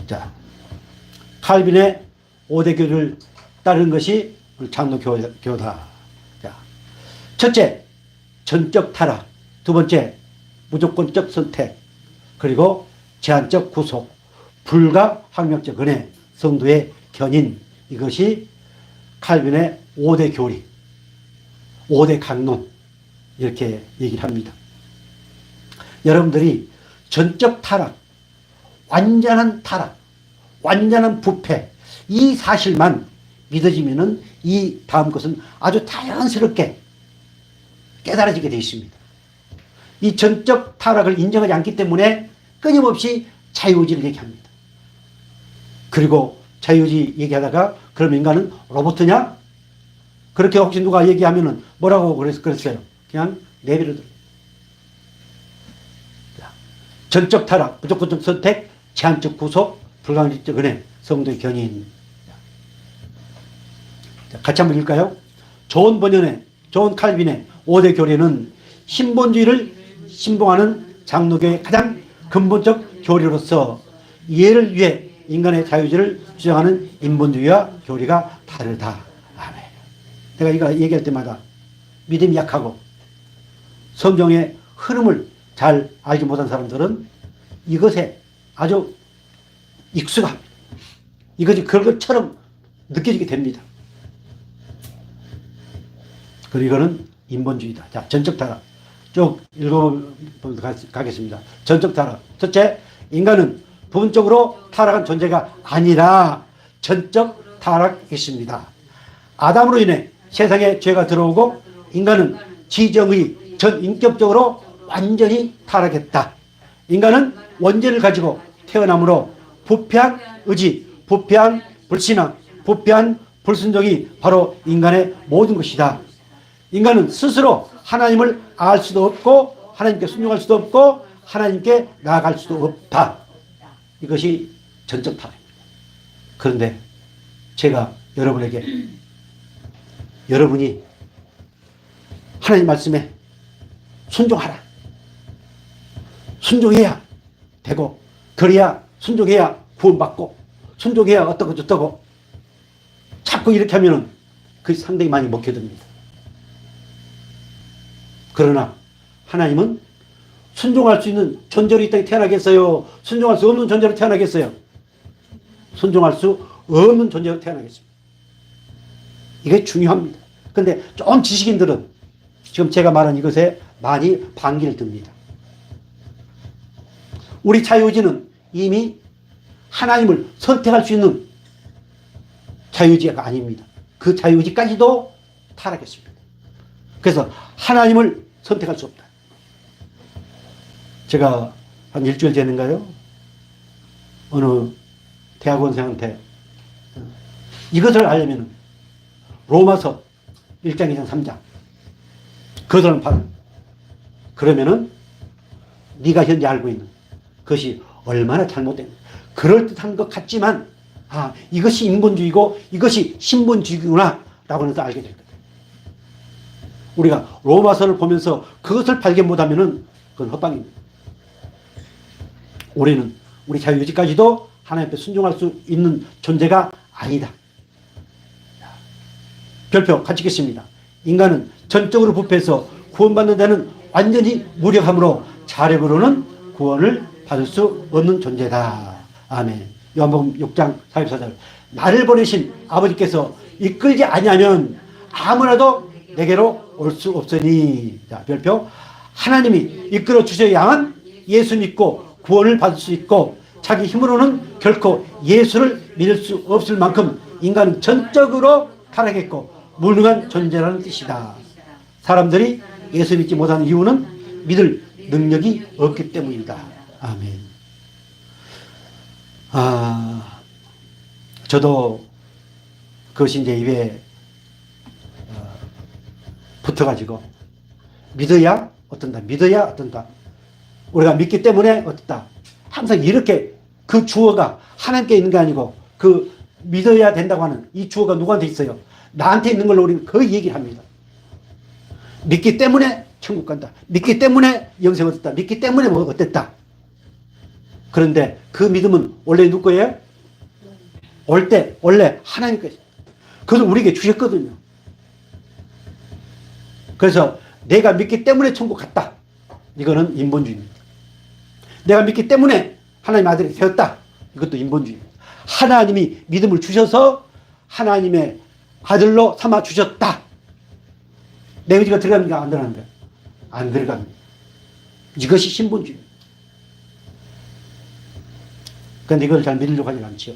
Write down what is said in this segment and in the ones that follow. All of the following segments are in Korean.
자, 칼빈의 5대 교리를 따르는 것이 장로교다. 자, 첫째, 전적 타락. 두 번째, 무조건적 선택. 그리고 제한적 구속. 불가항력적 은혜. 성도의 견인. 이것이 칼빈의 5대 교리, 5대 강론. 이렇게 얘기를 합니다. 여러분들이 전적 타락, 완전한 타락, 완전한 부패, 이 사실만 믿어지면은 이 다음 것은 아주 자연스럽게 깨달아지게 되어 있습니다. 이 전적 타락을 인정하지 않기 때문에 끊임없이 자유의지를 얘기합니다. 그리고 자유의지 얘기하다가 그럼 인간은 로봇이냐? 그렇게 혹시 누가 얘기하면은 뭐라고 그랬어요? 그냥 내버려둬. 전적 타락, 무조건적 선택, 제한적 구속, 불가항력적 은혜, 성도의 견인. 자, 같이 한번 읽을까요? 존 번연의, 존 칼빈의 5대 교리는 신본주의를 신봉하는 장로교의 가장 근본적 교리로서 이해를 위해 인간의 자유주의를 주장하는 인본주의와 교리가 다르다. 아멘. 내가 이거 얘기할 때마다 믿음이 약하고 성경의 흐름을 잘 알지 못한 사람들은 이것에 아주 익숙합니다. 이것이 그런 것처럼 느껴지게 됩니다. 그리고 이거는 인본주의다. 자, 전적 타락. 쭉 읽어가겠습니다. 전적 타락. 첫째, 인간은 부분적으로 타락한 존재가 아니라 전적 타락했습니다. 아담으로 인해 세상에 죄가 들어오고 인간은 지정의 전인격적으로 완전히 타락했다. 인간은 원죄를 가지고 태어나므로 부패한 의지, 부패한 불신앙, 부패한 불순종이 바로 인간의 모든 것이다. 인간은 스스로 하나님을 알 수도 없고 하나님께 순종할 수도 없고 하나님께 나아갈 수도 없다. 이것이 전적 타락입니다. 그런데 제가 여러분에게 여러분이 하나님 말씀에 순종하라. 순종해야 되고 그래야 순종해야 구원받고 순종해야 어떻고 저쩌고 자꾸 이렇게 하면은 그게 상당히 많이 먹혀듭니다. 그러나 하나님은 순종할 수 있는 존재로 이 땅에 태어나겠어요? 순종할 수 없는 존재로 태어나겠어요? 순종할 수 없는 존재로 태어나겠습니다. 이게 중요합니다. 근데 좀 지식인들은 지금 제가 말한 이것에 많이 반기를 듭니다. 우리 자유의지는 이미 하나님을 선택할 수 있는 자유의지가 아닙니다. 그 자유의지까지도 타락했습니다. 그래서 하나님을 선택할 수 없다. 제가 한 일주일 전인가요? 어느 대학원생한테 이것을 알려면 로마서 1장, 2장, 3장 그것을 봐라. 그러면은 네가 현재 알고 있는 그것이 얼마나 잘못된 그럴듯한 것 같지만 이것이 인본주의고 이것이 신본주의구나 라고 해서 알게 될 거예요. 우리가 로마서를 보면서 그것을 발견 못하면은 그건 헛방입니다. 우리는 우리 자유의지까지도 하나님 앞에 순종할 수 있는 존재가 아니다. 별표 같이 읽겠습니다. 인간은 전적으로 부패해서 구원받는 데는 완전히 무력하므로 자력으로는 구원을 받을 수 없는 존재다. 아멘. 요한복음 6장 44절. 나를 보내신 아버지께서 이끌지 아니하면 아무나도 내게로 올 수 없으니. 자, 별표. 하나님이 이끌어 주셔야만 예수 믿고 구원을 받을 수 있고 자기 힘으로는 결코 예수를 믿을 수 없을 만큼 인간은 전적으로 타락했고 무능한 존재라는 뜻이다. 사람들이 예수 믿지 못하는 이유는 믿을 능력이 없기 때문이다. 아멘. 저도 그것이 이제 입에 붙어가지고 믿어야 어떤다. 믿어야 어떤다. 우리가 믿기 때문에 어떻다. 항상 이렇게 그 주어가 하나님께 있는 게 아니고 그 믿어야 된다고 하는 이 주어가 누구한테 있어요? 나한테 있는 걸로 우리는 거의 얘기를 합니다. 믿기 때문에 천국 간다. 믿기 때문에 영생 얻었다. 믿기 때문에 뭐 어땠다. 그런데 그 믿음은 원래 누구 거예요? 올 때 원래 하나님 거예요. 그것을 우리에게 주셨거든요. 그래서 내가 믿기 때문에 천국 갔다. 이거는 인본주의입니다. 내가 믿기 때문에 하나님 아들이 되었다. 이것도 인본주의입니다. 하나님이 믿음을 주셔서 하나님의 아들로 삼아 주셨다. 내 의지가 들어갑니까? 안 들어갑니까? 안 들어갑니다. 이것이 신본주의입니다. 그런데 이걸 잘 믿으려고 하지 않지요.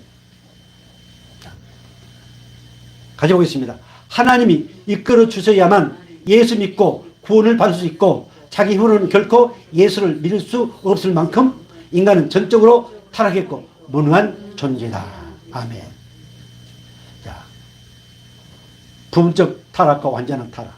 가져보겠습니다. 하나님이 이끌어 주셔야만 예수 믿고 구원을 받을 수 있고 자기 힘으로는 결코 예수를 믿을 수 없을 만큼 인간은 전적으로 타락했고 무능한 존재다. 아멘. 자, 부분적 타락과 완전한 타락.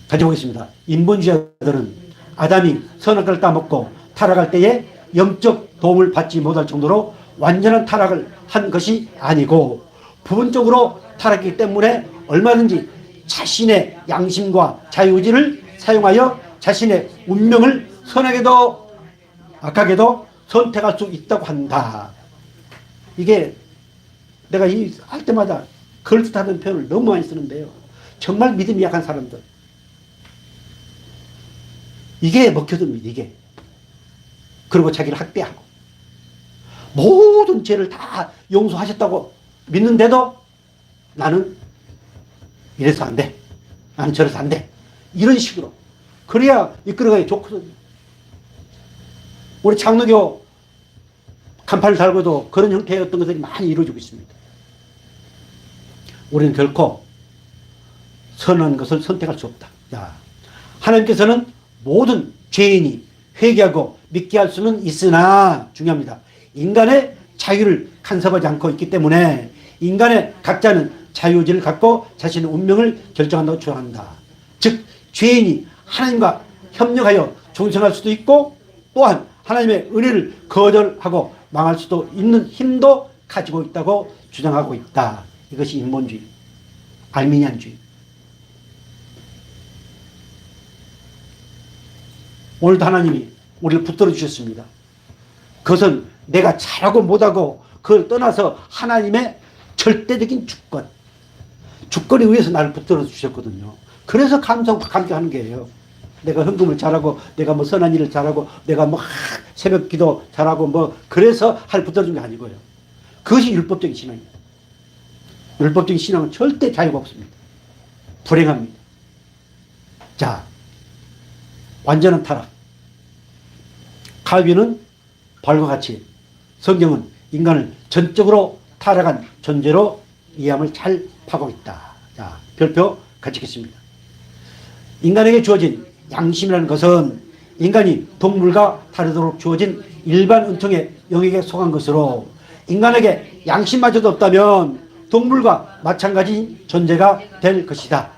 가져보겠습니다. 인본주의자들은 아담이 선악과를 따먹고 타락할 때에 영적 도움을 받지 못할 정도로 완전한 타락을 한 것이 아니고 부분적으로 타락했기 때문에 얼마든지 자신의 양심과 자유의지를 사용하여 자신의 운명을 선하게도 악하게도 선택할 수 있다고 한다. 이게 내가 이 할 때마다 그럴듯하다는 표현을 너무 많이 쓰는데요. 정말 믿음이 약한 사람들. 이게 먹혀듭니다. 이게. 그리고 자기를 학대하고 모든 죄를 다 용서하셨다고 믿는데도 나는 이래서 안 돼. 나는 저래서 안 돼. 이런 식으로. 그래야 이끌어가기 좋거든요. 우리 장로교 간판을 달고도 그런 형태의 어떤 것들이 많이 이루어지고 있습니다. 우리는 결코 선한 것을 선택할 수 없다. 야, 하나님께서는 모든 죄인이 회개하고 믿게 할 수는 있으나 중요합니다. 인간의 자유를 간섭하지 않고 있기 때문에 인간의 각자는 자유의지를 갖고 자신의 운명을 결정한다고 주장한다. 즉 죄인이 하나님과 협력하여 존성할 수도 있고 또한 하나님의 은혜를 거절하고 망할 수도 있는 힘도 가지고 있다고 주장하고 있다. 이것이 인본주의, 알미니안주의. 오늘도 하나님이 우리를 붙들어 주셨습니다. 그것은 내가 잘하고 못하고 그걸 떠나서 하나님의 절대적인 주권, 주권에 의해서 나를 붙들어 주셨거든요. 그래서 감격하는 게예요. 내가 헌금을 잘하고 내가 뭐 선한 일을 잘하고 내가 뭐 새벽 기도 잘하고 뭐 그래서 하나님 붙들어 준 게 아니고요. 그것이 율법적인 신앙입니다. 율법적인 신앙은 절대 자유가 없습니다. 불행합니다. 자, 완전한 타락. 칼빈은 바울과 같이 성경은 인간을 전적으로 타락한 존재로 이해함을 잘 파고 있다. 자, 별표 가지겠습니다. 인간에게 주어진 양심이라는 것은 인간이 동물과 다르도록 주어진 일반 은총의 영역에 속한 것으로 인간에게 양심마저도 없다면 동물과 마찬가지인 존재가 될 것이다.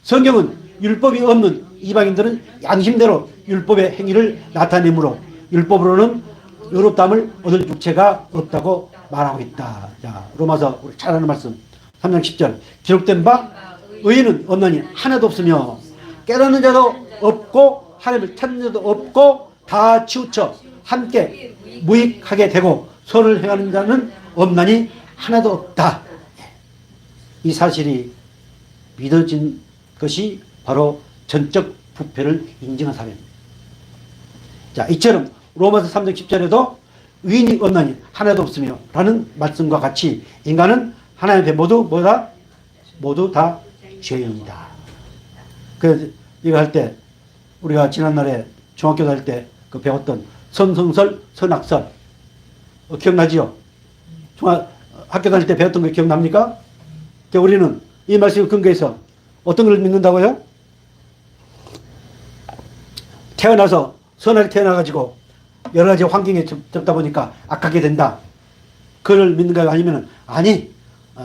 성경은 율법이 없는 이방인들은 양심대로 율법의 행위를 나타내므로 율법으로는 의롭다함을 얻을 육체가 없다고 말하고 있다. 자, 로마서 우리 잘 아는 말씀 3장 10절 기록된 바 의인은 없나니 하나도 없으며 깨닫는 자도 없고 하나님을 찾는 자도 없고 다 치우쳐 함께 무익하게 되고 선을 행하는 자는 없나니 하나도 없다. 이 사실이 믿어진 것이 바로 전적 부패를 인정한 사람입니다. 자, 이처럼 로마서 3장 10절에도 의인이 없나니 하나도 없으며 라는 말씀과 같이 인간은 하나님 앞에 모두 다 죄인이다. 그래서 이거 할 때 우리가 지난날에 중학교 다닐 때 그 배웠던 선성설, 선악설 기억나지요? 학교 다닐 때 배웠던 거 기억납니까? 우리는 이 말씀을 근거해서 어떤 걸 믿는다고요? 태어나서 선하게 태어나가지고 여러 가지 환경에 접다 보니까 악하게 된다. 그걸 믿는가요? 아니면 아니,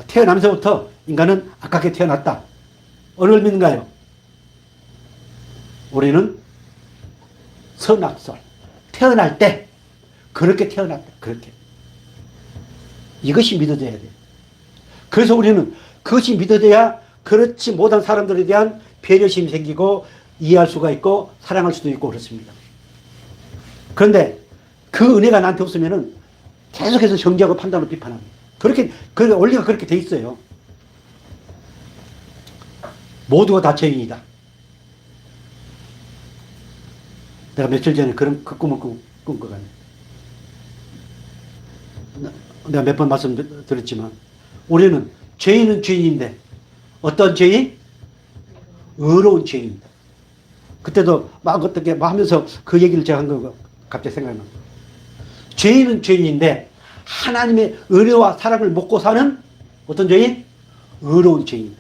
태어나면서부터 인간은 악하게 태어났다. 어느 걸 믿는가요? 우리는 선악설. 태어날 때 그렇게 태어났다. 그렇게. 이것이 믿어져야 돼요. 그래서 우리는 그것이 믿어져야 그렇지 못한 사람들에 대한 배려심이 생기고 이해할 수가 있고 사랑할 수도 있고 그렇습니다. 그런데 그 은혜가 나한테 없으면은 계속해서 정죄하고 판단하고 비판합니다. 그렇게 원리가 그렇게 돼 있어요. 모두가 다 죄인이다. 내가 며칠 전에 그런 그 꿈을 꾼 것 같네. 내가 몇 번 말씀드렸지만 우리는 죄인은 죄인인데 어떤 죄인? 의로운 죄인이다. 그때도 막 어떻게 막 하면서 그 얘기를 제가 한 거 갑자기 생각나. 죄인은 죄인인데 하나님의 은혜와 사랑을 먹고 사는 어떤 죄인? 의로운 죄인이다.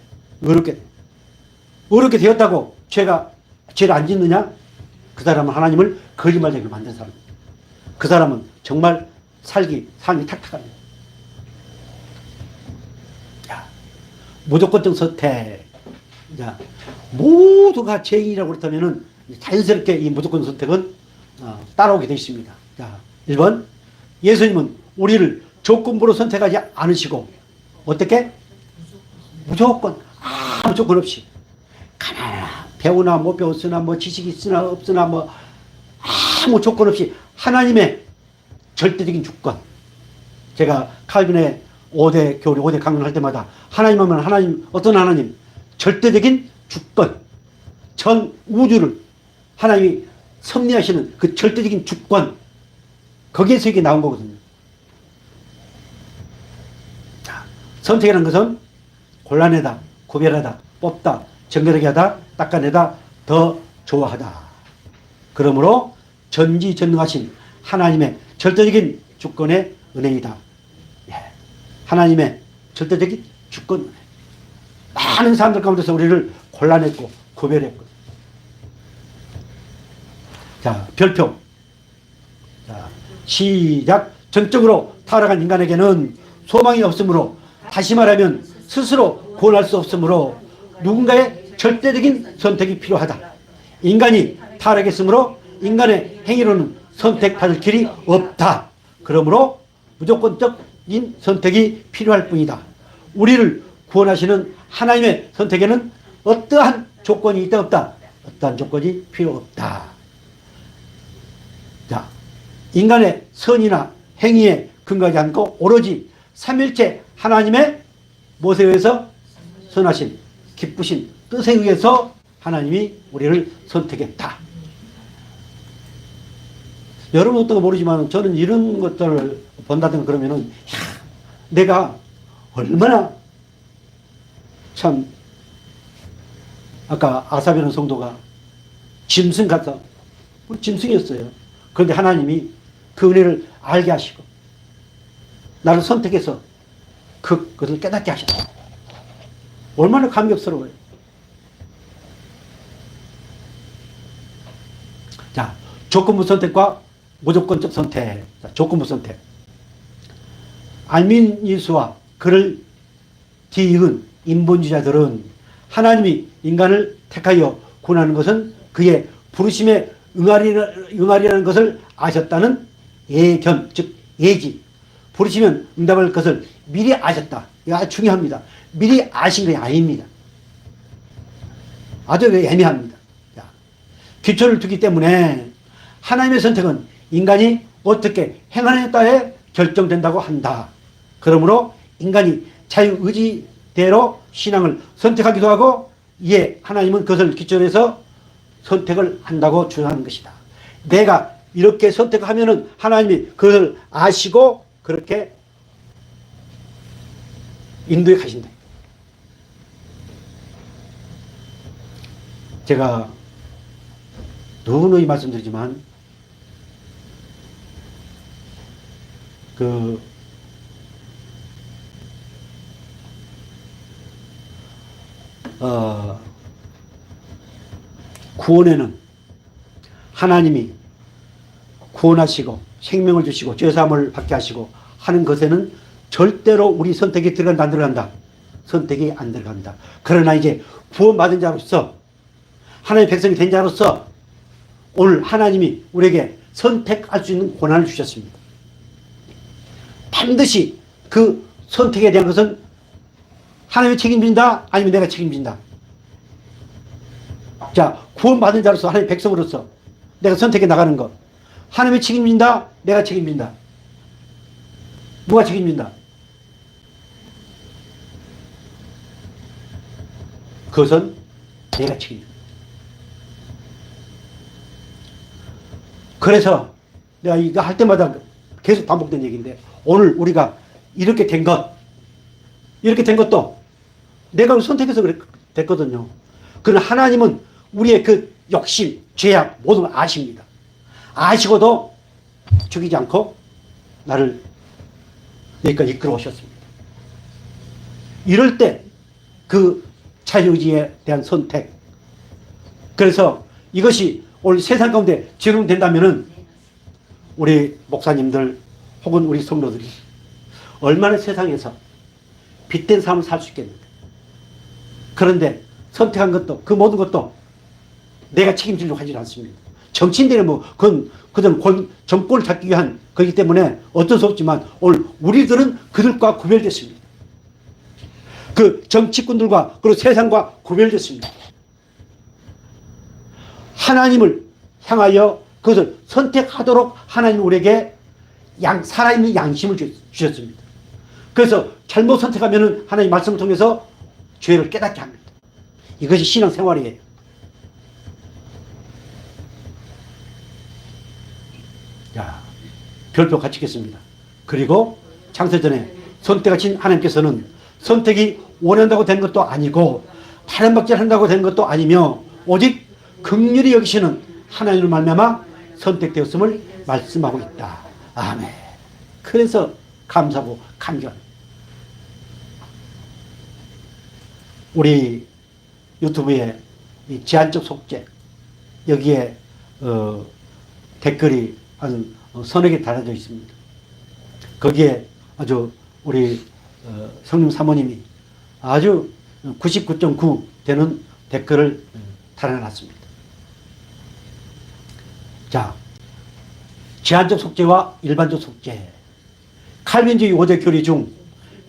의롭게 되었다고 죄를 안 짓느냐? 그 사람은 하나님을 거짓말쟁이로 만든 사람입니다. 그 사람은 정말 삶이 탁탁합니다. 자, 무조건적 선택. 자, 모두가 죄인이라고 그렇다면은 자연스럽게 이 무조건 선택은 따라오게 되어 있습니다. 자, 1번. 예수님은 우리를 조건부로 선택하지 않으시고 어떻게? 무조건 아무 조건 없이 가난하나 배우나 못 배웠으나 뭐 지식이 있으나 없으나 뭐 아무 조건 없이 하나님의 절대적인 주권. 제가 칼빈의 5대 교리 5대 강론할 때마다 하나님 하면 하나님 어떤 하나님? 절대적인 주권. 전 우주를 하나님이 섭리하시는 그 절대적인 주권. 거기에서 이게 나온 거거든요. 선택이라는 것은 골라내다, 구별하다, 뽑다, 정결하게 하다, 닦아내다, 더 좋아하다. 그러므로 전지전능하신 하나님의 절대적인 주권의 은혜이다. 예. 하나님의 절대적인 주권 은혜. 많은 사람들 가운데서 우리를 골라냈고 구별했고. 자, 별표. 자, 시작. 전적으로 타락한 인간에게는 소망이 없으므로, 다시 말하면 스스로 구원할 수 없으므로 누군가의 절대적인 선택이 필요하다. 인간이 타락했으므로 인간의 행위로는 선택받을 길이 없다. 그러므로 무조건적인 선택이 필요할 뿐이다. 우리를 구원하시는 하나님의 선택에는 어떠한 조건이 있다 없다? 어떠한 조건이 필요 없다. 자, 인간의 선이나 행위에 근거하지 않고 오로지 삼일체 하나님의 무엇에 의해서? 선하신 기쁘신 뜻에 의해서 하나님이 우리를 선택했다. 여러분 어떤 거 모르지만 저는 이런 것들을 본다든가 그러면은 내가 얼마나 참 아까 아사베는 성도가 짐승 같아. 짐승이었어요. 그런데 하나님이 그 은혜를 알게 하시고 나를 선택해서 그것을 깨닫게 하셨다. 얼마나 감격스러워요. 자, 조건부 선택과 무조건적 선택. 자, 조건부 선택. 알민이수와 그를 뒤이은 인본주의자들은 하나님이 인간을 택하여 구원하는 것은 그의 부르심에 응하리라는 것을 아셨다는 예견, 즉 예지. 부르시면 응답할 것을 미리 아셨다. 이거 아주 중요합니다. 미리 아신 것이 아닙니다. 아주 애매합니다. 자, 기초를 두기 때문에 하나님의 선택은 인간이 어떻게 행하느냐에 따라 결정된다고 한다. 그러므로 인간이 자유의지대로 신앙을 선택하기도 하고 이에 하나님은 그것을 기초로 해서 선택을 한다고 주장하는 것이다. 내가 이렇게 선택하면은 하나님이 그것을 아시고 그렇게 인도에 가신다. 제가 누누이 말씀드리지만 구원에는 하나님이 구원하시고 생명을 주시고 죄사함을 받게 하시고 하는 것에는 절대로 우리 선택이 들어간다 안 들어간다? 선택이 안 들어간다. 그러나 이제 구원받은 자로서 하나님의 백성이 된 자로서 오늘 하나님이 우리에게 선택할 수 있는 권한을 주셨습니다. 반드시 그 선택에 대한 것은 하나님이 책임진다? 아니면 내가 책임진다? 자, 구원받은 자로서 하나님의 백성으로서 내가 선택해 나가는 것. 하나님이 책임진다? 내가 책임진다? 누가 책임진다? 그것은 내가 책임진다. 그래서 내가 이거 할 때마다 계속 반복된 얘기인데, 오늘 우리가 이렇게 된 것도 내가 선택해서 됐거든요. 그러나 하나님은 우리의 그 욕심, 죄악 모든 걸 아십니다. 아시고도 죽이지 않고 나를 여기까지 이끌어 오셨습니다. 이럴 때 그 자유의지에 대한 선택, 그래서 이것이 오늘 세상 가운데 적용된다면은 우리 목사님들 혹은 우리 성도들이 얼마나 세상에서 빛된 삶을 살 수 있겠는데, 그런데 선택한 것도 그 모든 것도 내가 책임지려고 하지 않습니다. 정치인들은 뭐 그들은 정권을 잡기 위한 거기 때문에 어쩔 수 없지만 오늘 우리들은 그들과 구별됐습니다. 그 정치꾼들과 그리고 세상과 구별됐습니다. 하나님을 향하여 그것을 선택하도록 하나님 우리에게 살아있는 양심을 주셨습니다. 그래서 잘못 선택하면 하나님 말씀을 통해서 죄를 깨닫게 합니다. 이것이 신앙생활이에요. 자, 별표 같이 겠습니다. 그리고 창세전에 선택하신 하나님께서는 선택이 원한다고 된 것도 아니고 다른 박제를 한다고 된 것도 아니며 오직 긍휼히 여기시는 하나님을 말미암아 선택되었음을 말씀하고 있다. 아멘. 그래서 감사하고 감격. 우리 유튜브에 이 제한적 속죄 여기에 댓글이 한 서너 개 달아져 있습니다. 거기에 아주 우리 성님 사모님이 아주 99.9 되는 댓글을 달아놨습니다. 자, 제한적 속죄와 일반적 속죄. 칼빈주의 5대 교리 중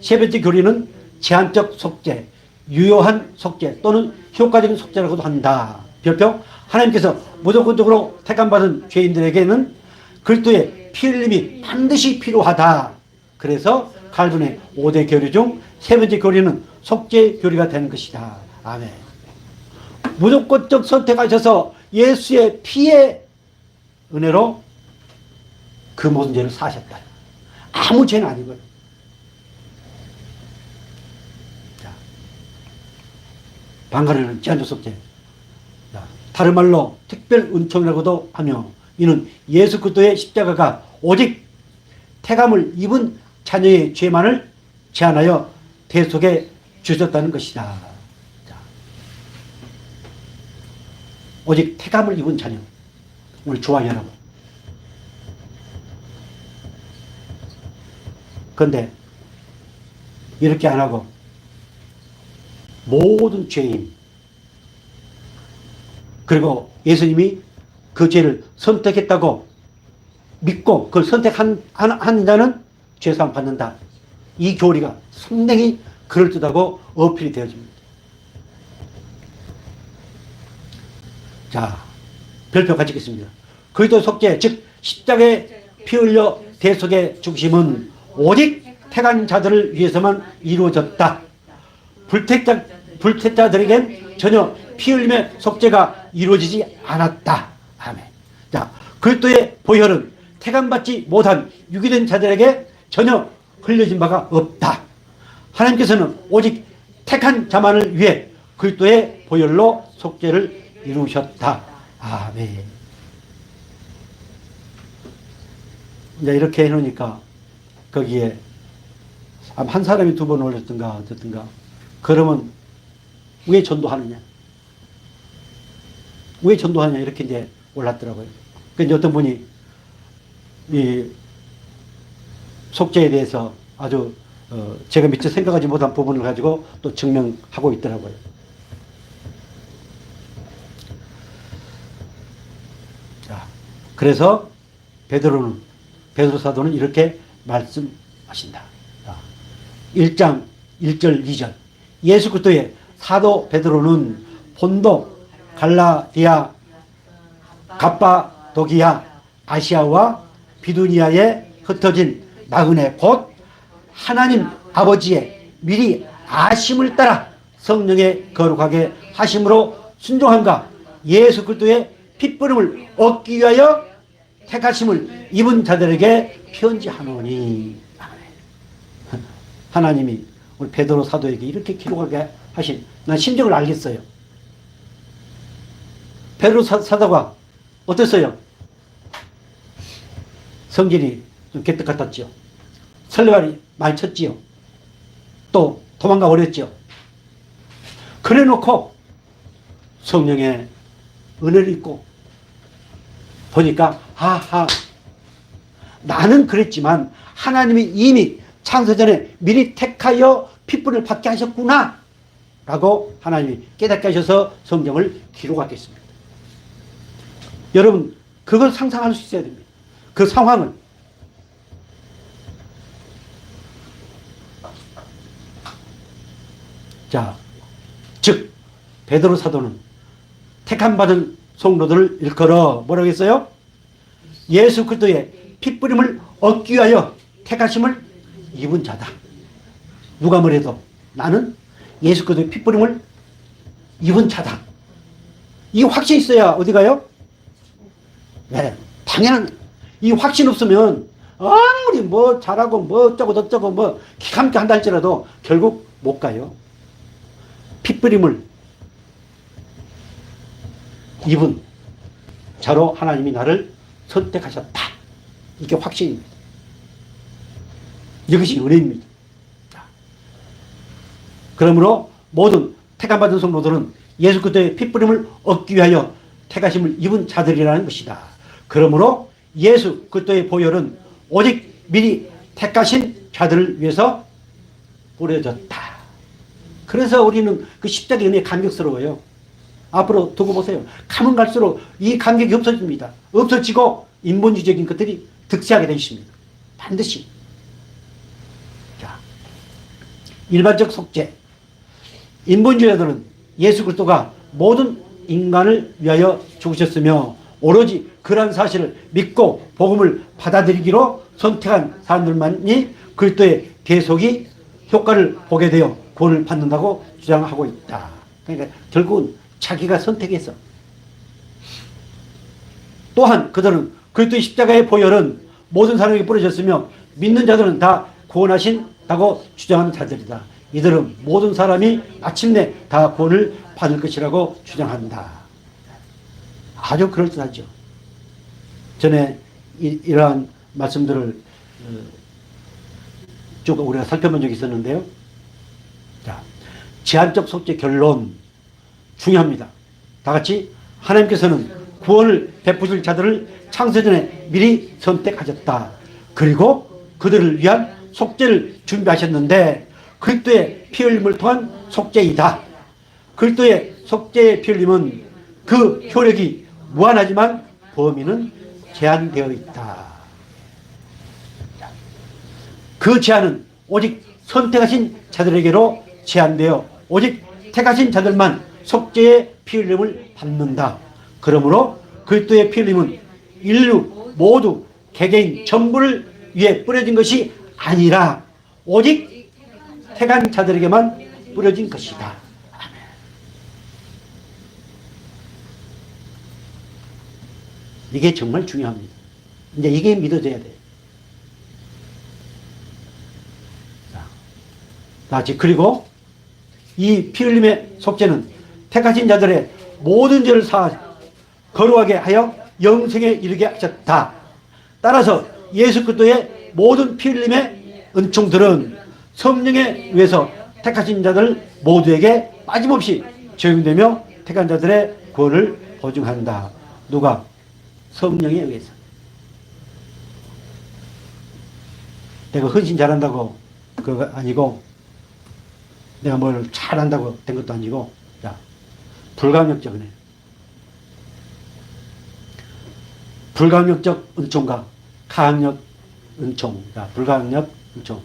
세 번째 교리는 제한적 속죄, 유효한 속죄 또는 효과적인 속죄라고도 한다. 별표, 하나님께서 무조건적으로 택함받은 죄인들에게는 그리스도의 피 흘림이 반드시 필요하다. 그래서 칼빈의 5대 교리 중 세 번째 교리는 속죄 교리가 되는 것이다. 아멘. 무조건적 선택하셔서 예수의 피의 은혜로 그 모든 죄를 사하셨다. 아무 죄는 아니고요. 자, 방가르는 제한적 속죄. 다른 말로 특별 은총이라고도 하며 이는 예수 그리스도의 십자가가 오직 택함을 입은 자녀의 죄만을 제한하여 대속해 주셨다는 것이다. 자, 오직 택함을 입은 자녀, 우리 주와 여러분. 그런데 이렇게 안 하고 모든 죄인, 그리고 예수님이 그 죄를 선택했다고 믿고 그걸 선택한 자는 죄사함 받는다. 이 교리가 상당히 그럴듯하고 어필이 되어집니다. 자, 별표 같이 겠습니다. 그리스도 속죄, 즉 십자가에 피 흘려 대속의 중심은 오직 택한 자들을 위해서만 이루어졌다. 불택자들에겐 전혀 피 흘림의 속죄가 이루어지지 않았다. 아멘. 자, 그리스도의 보혈은 택함받지 못한 유기된 자들에게 전혀 흘려진 바가 없다. 하나님께서는 오직 택한 자만을 위해 그리스도의 보혈로 속죄를 이루셨다. 아멘. 이제 이렇게 해놓으니까 거기에 한 사람이 2번 올렸든가 어쨌든가 그러면 왜 전도하느냐? 왜 전도하냐? 이렇게 이제 올랐더라고요. 근데 어떤 분이 이 속죄에 대해서 아주 제가 미처 생각하지 못한 부분을 가지고 또 증명하고 있더라고요. 자, 그래서 베드로 사도는 이렇게 말씀하신다. 자, 1장 1절 2절 예수 그리스도의 사도 베드로는 본도, 갈라디아, 갑바도기아, 아시아와 비두니아에 흩어진 나그네 곧 하나님 아버지의 미리 아심을 따라 성령의 거룩하게 하심으로 순종함과 예수 그리스도의 핏부름을 얻기 위하여 택하심을 입은 자들에게 편지하노니. 하나님이 우리 베드로 사도에게 이렇게 기록하게 하신, 난 심정을 알겠어요. 베드로 사도가 어땠어요? 성질이 좀 개떡 같았죠. 설레발이 많이 쳤지요. 또 도망가 버렸죠. 그래 놓고 성령의 은혜를 입고 보니까 아하, 나는 그랬지만 하나님이 이미 창세전에 미리 택하여 핏불을 받게 하셨구나 라고 하나님이 깨닫게 하셔서 성경을 기록하겠습니다. 여러분 그걸 상상할 수 있어야 됩니다. 그 상황을. 자, 즉 베드로 사도는 택함 받은 성도들을 일컬어 뭐라고 했어요? 예수 그리스도의 핏부림을 얻기 위하여 택하심을 입은 자다. 누가 뭐래도 나는 예수 그리스도의 핏부림을 입은 자다. 이 확신이 있어야 어디 가요? 네, 당연한. 이 확신 없으면 아무리 뭐 잘하고 뭐 어쩌고 저쩌고 뭐 기가 막히게 한다 할지라도 결국 못 가요. 핏부림을 입은 자로 하나님이 나를 선택하셨다. 이게 확신입니다. 이것이 은혜입니다. 그러므로 모든 택함받은 성도들은 예수 그리스도의 핏부림을 얻기 위하여 택하심을 입은 자들이라는 것이다. 그러므로 예수 그리스도의 보혈은 오직 미리 택하신 자들을 위해서 뿌려졌다. 그래서 우리는 그 십자가의 은혜에 감격스러워요. 앞으로 두고 보세요. 가면 갈수록 이 감격이 없어집니다. 없어지고 인본주의적인 것들이 득세하게 되어 있습니다. 반드시. 자, 일반적 속죄. 인본주의자들은 예수 그리스도가 모든 인간을 위하여 죽으셨으며 오로지 그러한 사실을 믿고 복음을 받아들이기로 선택한 사람들만이 그리스도의 대속이 효과를 보게 되어 구원을 받는다고 주장하고 있다. 그러니까 결국은 자기가 선택해서. 또한 그들은 그리스도의 십자가의 보혈은 모든 사람에게 뿌려졌으며 믿는 자들은 다 구원하신다고 주장하는 자들이다. 이들은 모든 사람이 마침내 다 구원을 받을 것이라고 주장한다. 아주 그럴듯하죠. 전에 이러한 말씀들을 쭉 우리가 살펴본 적이 있었는데요. 자, 제한적 속죄 결론 중요합니다. 다 같이 하나님께서는 구원을 베푸실 자들을 창세전에 미리 선택하셨다. 그리고 그들을 위한 속죄를 준비하셨는데 그리스도의 피 흘림을 통한 속죄이다. 그리스도의 속죄의 피 흘림은 그 효력이 무한하지만 범위는 제한되어 있다. 그 제한은 오직 선택하신 자들에게로 제한되어 오직 택하신 자들만 속죄의 피 흘림을 받는다. 그러므로 그리스도의 피 흘림은 인류 모두 개개인 전부를 위해 뿌려진 것이 아니라 오직 택한 자들에게만 뿌려진 것이다. 아멘. 이게 정말 중요합니다. 이제 이게 믿어져야 돼요. 자, 그리고 이 피 흘림의 속죄는 택하신 자들의 모든 죄를 사하 거룩하게 하여 영생에 이르게 하셨다. 따라서 예수 그리스도의 모든 피 흘림의 은총들은 성령에 의해서 택하신 자들 모두에게 빠짐없이 적용되며 택한 자들의 구원을 보증한다. 누가? 성령에 의해서. 내가 헌신 잘한다고 그거 아니고 내가 뭘 잘한다고 된 것도 아니고, 자, 불강력적 은혜. 불강력적 은총과 가학력 은총. 자, 불강력 은총.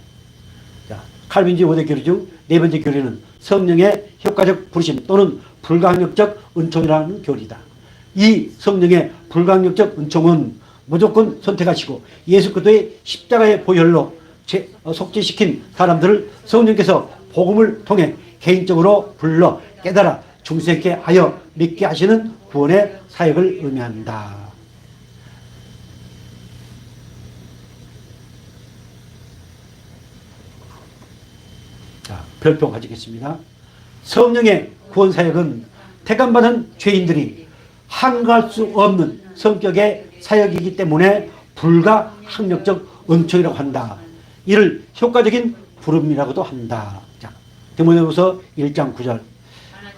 자, 칼빈주의 5대 교리 중 네 번째 교리는 성령의 효과적 부르심 또는 불강력적 은총이라는 교리다. 이 성령의 불강력적 은총은 무조건 선택하시고 예수 그리스도의 십자가의 보혈로 속죄시킨 사람들을 성령께서 복음을 통해 개인적으로 불러 깨달아 중생케 하여 믿게 하시는 구원의 사역을 의미한다. 자, 별표 가지겠습니다. 성령의 구원 사역은 택함받은 죄인들이 한가할 수 없는 성격의 사역이기 때문에 불가항력적 은총이라고 한다. 이를 효과적인 부름이라고도 한다. 자, 디모데후서 1장 9절.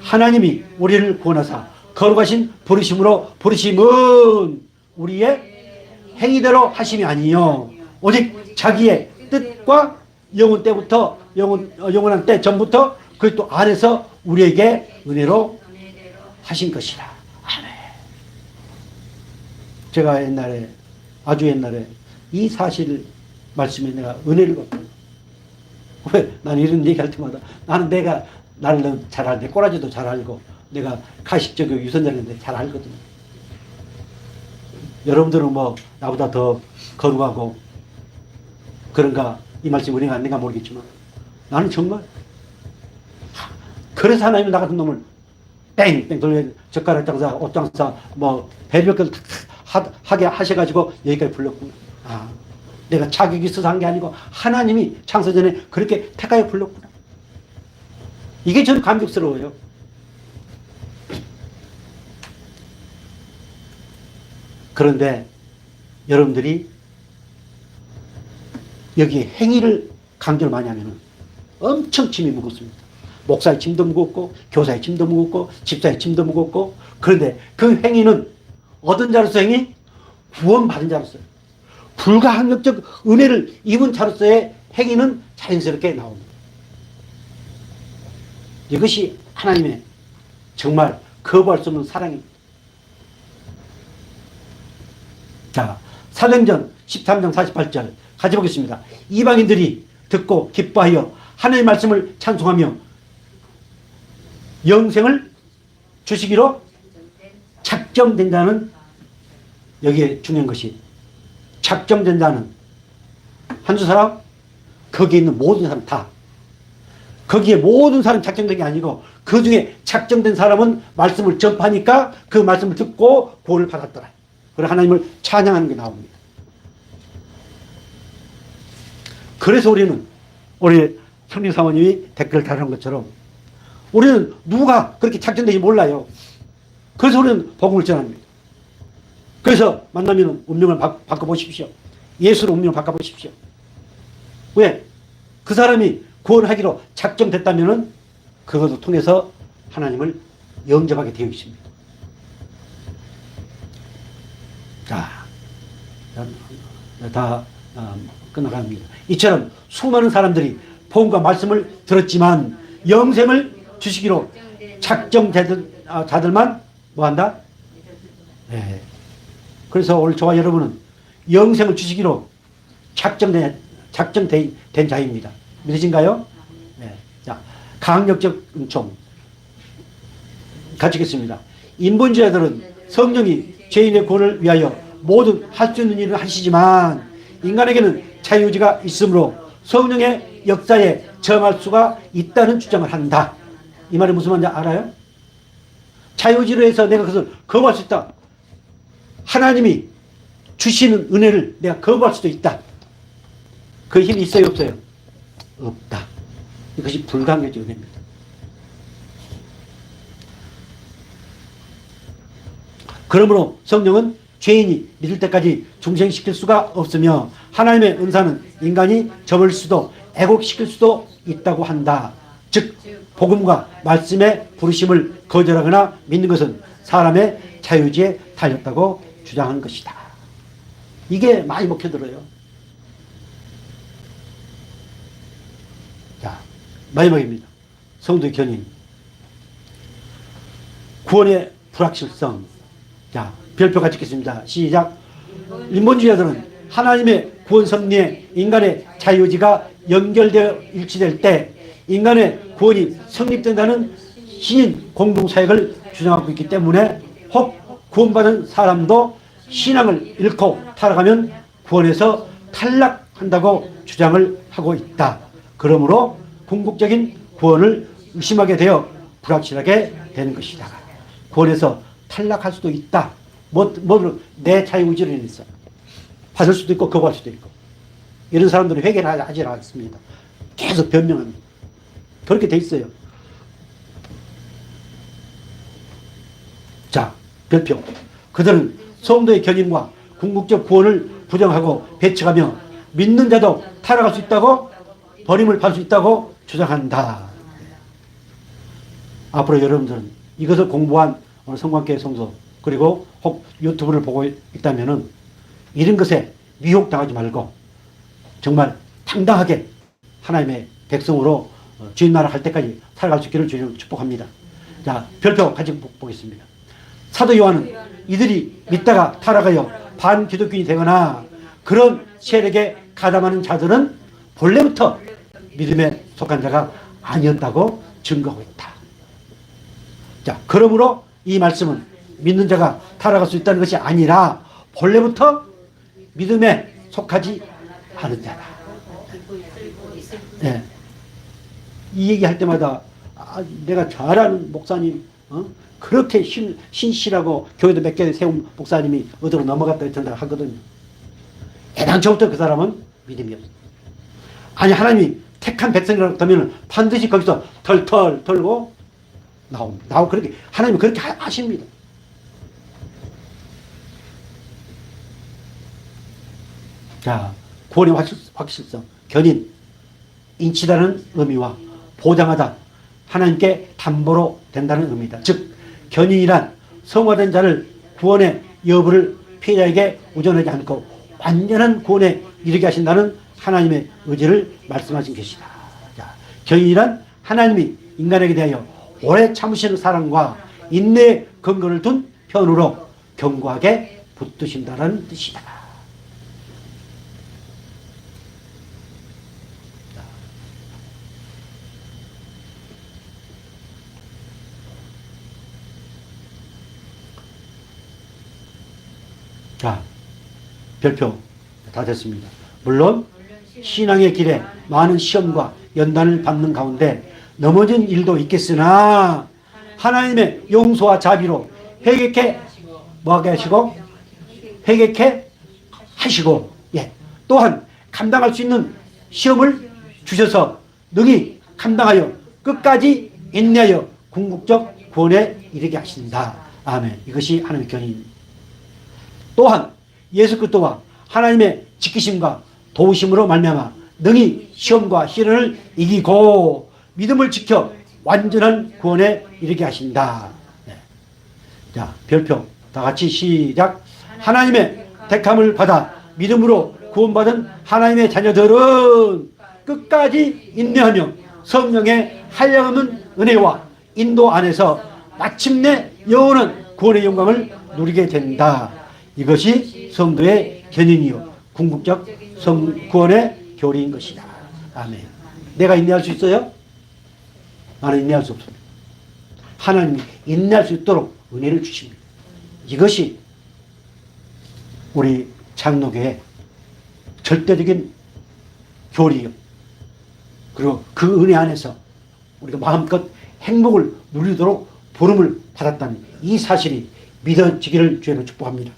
하나님이 우리를 구원하사 거룩하신 부르심으로 부르심은 우리의 행위대로 하심이 아니요 오직 자기의 뜻과 영원 때부터 영원한 때 전부터 그리스도 안에서 우리에게 은혜로 하신 것이다. 아멘. 제가 옛날에 아주 옛날에 이 사실 말씀에 내가 은혜를 받고 왜 나는 이런 얘기할 때마다 나는 내가 나를 잘 알는데 꼬라지도 잘 알고 내가 가식적이고 유선자인데 잘 알거든요. 여러분들은 뭐 나보다 더 거룩하고 그런가 이 말씀이 은혜가 안 된가 모르겠지만 나는 정말 그래서 하나님은 나 같은 놈을 뺑뺑 돌려 젓가락 장사 옷 장사 뭐 별별 하게 하셔가지고 여기까지 불렀구나. 아, 내가 자격이 있어서 한 게 아니고 하나님이 창세전에 그렇게 택하여 불렀구나. 이게 저는 감격스러워요. 그런데 여러분들이 여기 행위를 강조를 많이 하면 엄청 짐이 무겁습니다. 목사의 짐도 무겁고 교사의 짐도 무겁고 집사의 짐도 무겁고 그런데 그 행위는 얻은 자로서 행위 구원받은 자로서 불가항력적 은혜를 입은 자로서의 행위는 자연스럽게 나옵니다. 이것이 하나님의 정말 거부할 수 없는 사랑입니다. 자, 사도행전 13장 48절 같이 보겠습니다. 이방인들이 듣고 기뻐하여 하나님의 말씀을 찬송하며 영생을 주시기로 작정된 자는 여기에 중요한 것이 작정된 자는 한두 사람 거기에 있는 모든 사람 다 거기에 모든 사람 작정된 게 아니고 그 중에 작정된 사람은 말씀을 접하니까 그 말씀을 듣고 구원을 받았더라. 그래서 하나님을 찬양하는 게 나옵니다. 그래서 우리 성령 사모님이 댓글 달아놓은 것처럼 우리는 누가 그렇게 작정되지 몰라요. 그래서 우리는 복음을 전합니다. 그래서 만나면 운명을 바꿔보십시오. 예수로 운명을 바꿔보십시오. 왜? 그 사람이 구원하기로 작정됐다면 그것을 통해서 하나님을 영접하게 되어 있습니다. 자, 다 끝나갑니다. 이처럼 수많은 사람들이 복음과 말씀을 들었지만 영생을 주시기로 작정된 자들만 뭐한다? 네. 그래서 오늘 저와 여러분은 영생을 주시기로 작정된 자입니다. 믿으신가요? 네. 자, 강력적 은총 가지겠습니다. 인본주의자들은 성령이 죄인의 구원을 위하여 모든 할 수 있는 일을 하시지만 인간에게는 자유의지가 있으므로 성령의 역사에 정할 수가 있다는 주장을 한다. 이 말이 무슨 말인지 알아요? 자유의지로 해서 내가 그것을 거부할 수 있다. 하나님이 주시는 은혜를 내가 거부할 수도 있다. 그 힘이 있어요, 없어요? 없다. 이것이 불가항력적 은혜입니다. 그러므로 성령은 죄인이 믿을 때까지 중생시킬 수가 없으며 하나님의 은사는 인간이 접을 수도 애곡시킬 수도 있다고 한다. 즉 복음과 말씀의 부르심을 거절하거나 믿는 것은 사람의 자유의지에 달렸다고 주장하는 것이다. 이게 많이 먹혀들어요. 자, 마지막입니다. 성도의 견인. 구원의 불확실성. 자, 별표가 찍겠습니다. 시작. 인본주의자들은 하나님의 구원 섭리에 인간의 자유의지가 연결되어 일치될 때 인간의 구원이 성립된다는 신인 공동사역을 주장하고 있기 때문에 혹 구원받은 사람도 신앙을 잃고 타락하면 구원에서 탈락한다고 주장을 하고 있다. 그러므로 궁극적인 구원을 의심하게 되어 불확실하게 되는 것이다. 구원에서 탈락할 수도 있다. 내 자유의지를 인해서 받을 수도 있고 거부할 수도 있고. 이런 사람들은 회개를 하지 않습니다. 계속 변명합니다. 그렇게 돼 있어요. 자, 별표. 그들은 성도의 견인과 궁극적 구원을 부정하고 배척하며 믿는 자도 타락할 수 있다고, 버림을 받을 수 있다고 주장한다. 앞으로 여러분들은 이것을 공부한 성관계 성도, 그리고 혹 유튜브를 보고 있다면은 이런 것에 미혹당하지 말고 정말 당당하게 하나님의 백성으로 주인 나라 할 때까지 살아갈 수 있기를 주님 축복합니다. 자, 별표 같이 보겠습니다. 사도 요한은 이들이 믿다가 타락하여 반기독교인이 되거나 그런 세력에 가담하는 자들은 본래부터 믿음에 속한 자가 아니었다고 증거하고 있다. 자, 그러므로 이 말씀은 믿는 자가 타락할 수 있다는 것이 아니라 본래부터 믿음에 속하지 않은 자다. 네. 이 얘기할 때마다 내가 잘 아는 목사님, 그렇게 신실하고 교회도 몇 개 세운 목사님이 어디로 넘어갔다 했던다 하거든요. 애당초부터 그 사람은 믿음이 없어. 아니, 하나님이 택한 백성이라고 하면 반드시 거기서 털털 털고 나오고 그렇게 하나님은 그렇게 하십니다. 자, 구원의 확실성, 견인, 인치다는 의미와 보장하다, 하나님께 담보로 된다는 의미다. 즉, 견인이란 성화된 자를 구원의 여부를 피해자에게 우전하지 않고 완전한 구원에 이르게 하신다는 하나님의 의지를 말씀하신 것이다. 자, 견인이란 하나님이 인간에게 대하여 오래 참으시는 사랑과 인내의 근거를 둔 편으로 견고하게 붙드신다는 뜻이다. 자, 별표 다 됐습니다. 물론 신앙의 길에 많은 시험과 연단을 받는 가운데 넘어진 일도 있겠으나 하나님의 용서와 자비로 회개케 뭐하게 하시고 회개케 하시고, 예, 또한 감당할 수 있는 시험을 주셔서 능히 감당하여 끝까지 인내하여 궁극적 구원에 이르게 하신다. 아멘. 이것이 하나님의 견인입니다. 또한 예수 그리스도와 하나님의 지키심과 도우심으로 말미암아 능히 시험과 시련을 이기고 믿음을 지켜 완전한 구원에 이르게 하신다. 네. 자, 별표 다 같이 시작. 하나님의 택함을 받아 믿음으로 구원받은 하나님의 자녀들은 끝까지 인내하며 성령의 한량없는 은혜와 인도 안에서 마침내 영원한 구원의 영광을 누리게 된다. 이것이 성도의 견인이요 궁극적 구원의 교리인 것이다. 아멘. 내가 인내할 수 있어요? 나는 인내할 수 없습니다. 하나님이 인내할 수 있도록 은혜를 주십니다. 이것이 우리 장로교의 절대적인 교리요. 그리고 그 은혜 안에서 우리가 마음껏 행복을 누리도록 부름을 받았다는 이 사실이 믿어지기를 주님으로 축복합니다.